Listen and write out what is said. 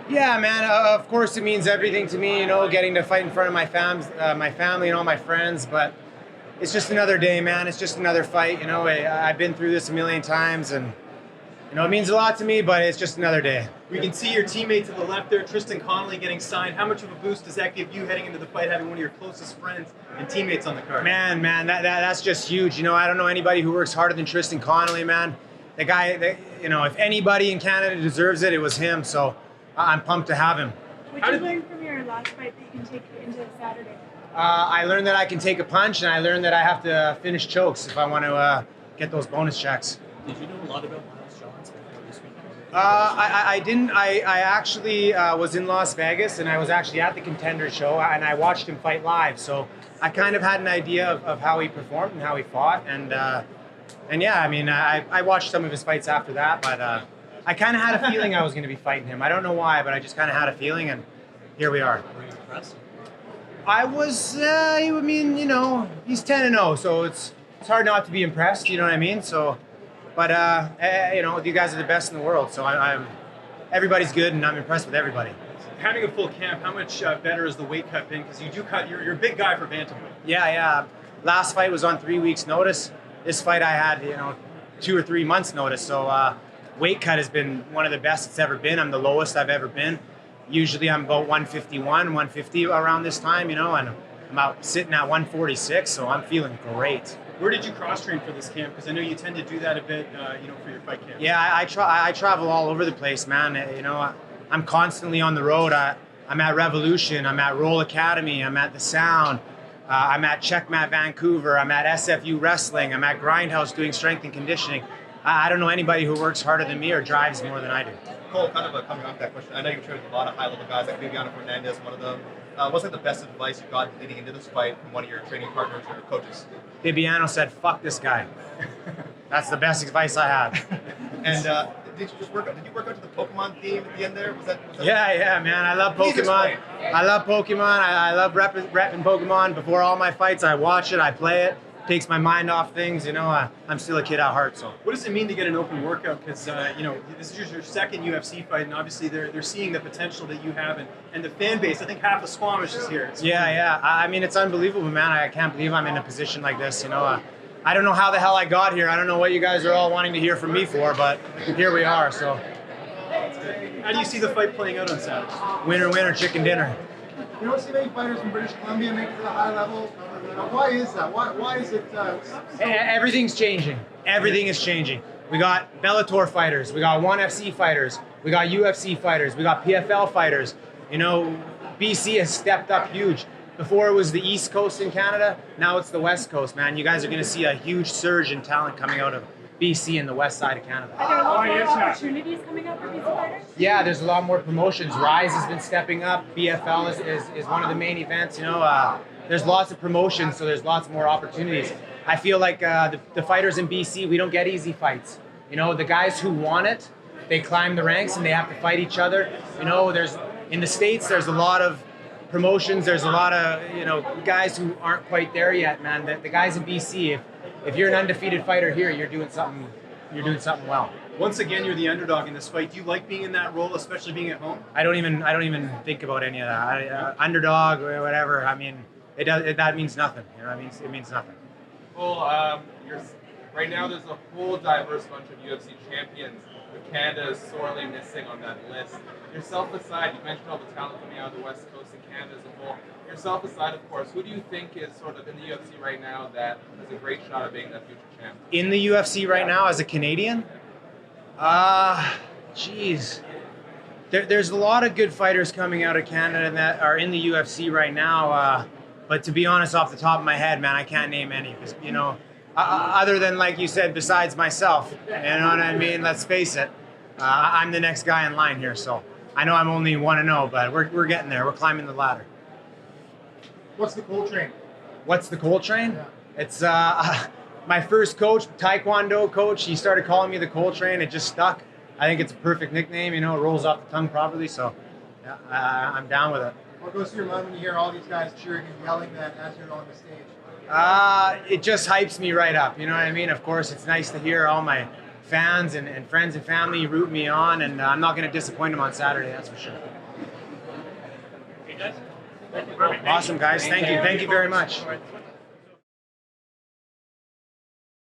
Yeah, man. Of course, it means everything to me. Getting to fight in front of my family, and all my friends. But it's just another day, man. It's just another fight. I've been through this a million times, and it means a lot to me. But it's just another day. We can see your teammate to the left there, Tristan Connolly, getting signed. How much of a boost does that give you heading into the fight, having one of your closest friends and teammates on the card? Man, that's just huge. I don't know anybody who works harder than Tristan Connolly, man. The guy, if anybody in Canada deserves it, it was him. So I'm pumped to have him. What did you learn from your last fight that you can take into Saturday? I learned that I can take a punch, and I learned that I have to finish chokes if I want to get those bonus checks. Did you know a lot about Miles Johns before this week? I didn't. I actually was in Las Vegas, and I was actually at the Contender show, and I watched him fight live. So I kind of had an idea of how he performed and how he fought, and yeah, I mean, I watched some of his fights after that, but I kind of had a feeling I was going to be fighting him. I don't know why, but I just kind of had a feeling, and here we are. Were you impressed? I was. I mean, he's 10-0, so it's hard not to be impressed. You know what I mean? So. But you guys are the best in the world, so I'm. Everybody's good, and I'm impressed with everybody. Having a full camp, how much better has the weight cut been? Because you do cut. You're a big guy for bantamweight. Yeah. Last fight was on 3 weeks' notice. This fight I had, 2 or 3 months' notice. So weight cut has been one of the best it's ever been. I'm the lowest I've ever been. Usually I'm about 151, 150 around this time, and I'm out sitting at 146, so I'm feeling great. Where did you cross train for this camp? Because I know you tend to do that a bit, for your fight camp. Yeah, I travel all over the place, man. I'm constantly on the road. I'm at Revolution. I'm at Roll Academy. I'm at The Sound. I'm at Checkmat Vancouver. I'm at SFU Wrestling. I'm at Grindhouse doing strength and conditioning. I don't know anybody who works harder than me or drives more than I do. Cole, kind of coming off that question, I know you've trained with a lot of high-level guys, like Viviano Fernandez, one of them. What's like the best advice you got leading into this fight from one of your training partners or coaches? Viviano said, "Fuck this guy." That's the best advice I have. And did you work out to the Pokemon theme at the end there? Was that Yeah, man. I love Pokemon. I love Pokemon. I love repping Pokemon. Before all my fights, I watch it. I play it. Takes my mind off things. I'm still a kid at heart. So. What does it mean to get an open workout? Because this is your second UFC fight, and obviously they're seeing the potential that you have, and the fan base. I think half of Squamish is here. Yeah. I mean, it's unbelievable, man. I can't believe I'm in a position like this. I don't know how the hell I got here. I don't know what you guys are all wanting to hear from me for, but here we are. So. How do you see the fight playing out on Saturday? Winner, chicken dinner. You don't see many fighters from British Columbia make it to the high level. Why is that? Why is it? Everything's changing. Everything is changing. We got Bellator fighters. We got ONE FC fighters. We got UFC fighters. We got PFL fighters. BC has stepped up huge. Before it was the East Coast in Canada. Now it's the West Coast, man. You guys are going to see a huge surge in talent coming out of BC and the west side of Canada. Are there a lot more opportunities coming up for BC fighters? Yeah, there's a lot more promotions. Rise has been stepping up. BFL is one of the main events. There's lots of promotions, so there's lots more opportunities. I feel like the fighters in BC, we don't get easy fights. The guys who want it, they climb the ranks and they have to fight each other. In the States, there's a lot of promotions. There's a lot of guys who aren't quite there yet, man. The guys in BC, if you're an undefeated fighter here, you're doing something well. Once again, you're the underdog in this fight. Do you like being in that role, especially being at home? I don't even think about any of that. Underdog or whatever. I mean, that means nothing. It means nothing. Well, right now there's a whole diverse bunch of UFC champions, but Canada is sorely missing on that list. Yourself aside, you mentioned all the talent coming out of the West Coast and Canada as a whole. Yourself aside, of course, who do you think is sort of in the UFC right now that has a great shot at being that future champ? In the UFC right now as a Canadian? Geez. There's a lot of good fighters coming out of Canada that are in the UFC right now. But to be honest, off the top of my head, man, I can't name any. Other than, like you said, besides myself. You know what I mean? Let's face it. I'm the next guy in line here, so I know I'm only 1-0, but we're getting there. We're climbing the ladder. What's the Coal Train? What's the Coal Train? Yeah. It's my first coach, Taekwondo coach. He started calling me the Coal Train. It just stuck. I think it's a perfect nickname. It rolls off the tongue properly. So, yeah, I'm down with it. What goes through your mind when you hear all these guys cheering and yelling that as you're on the stage? It just hypes me right up. You know what I mean? Of course, it's nice to hear all my fans and friends and family root me on, and I'm not going to disappoint them on Saturday. That's for sure. Okay, guys. Awesome, guys. Thank you. Thank you very much. All right.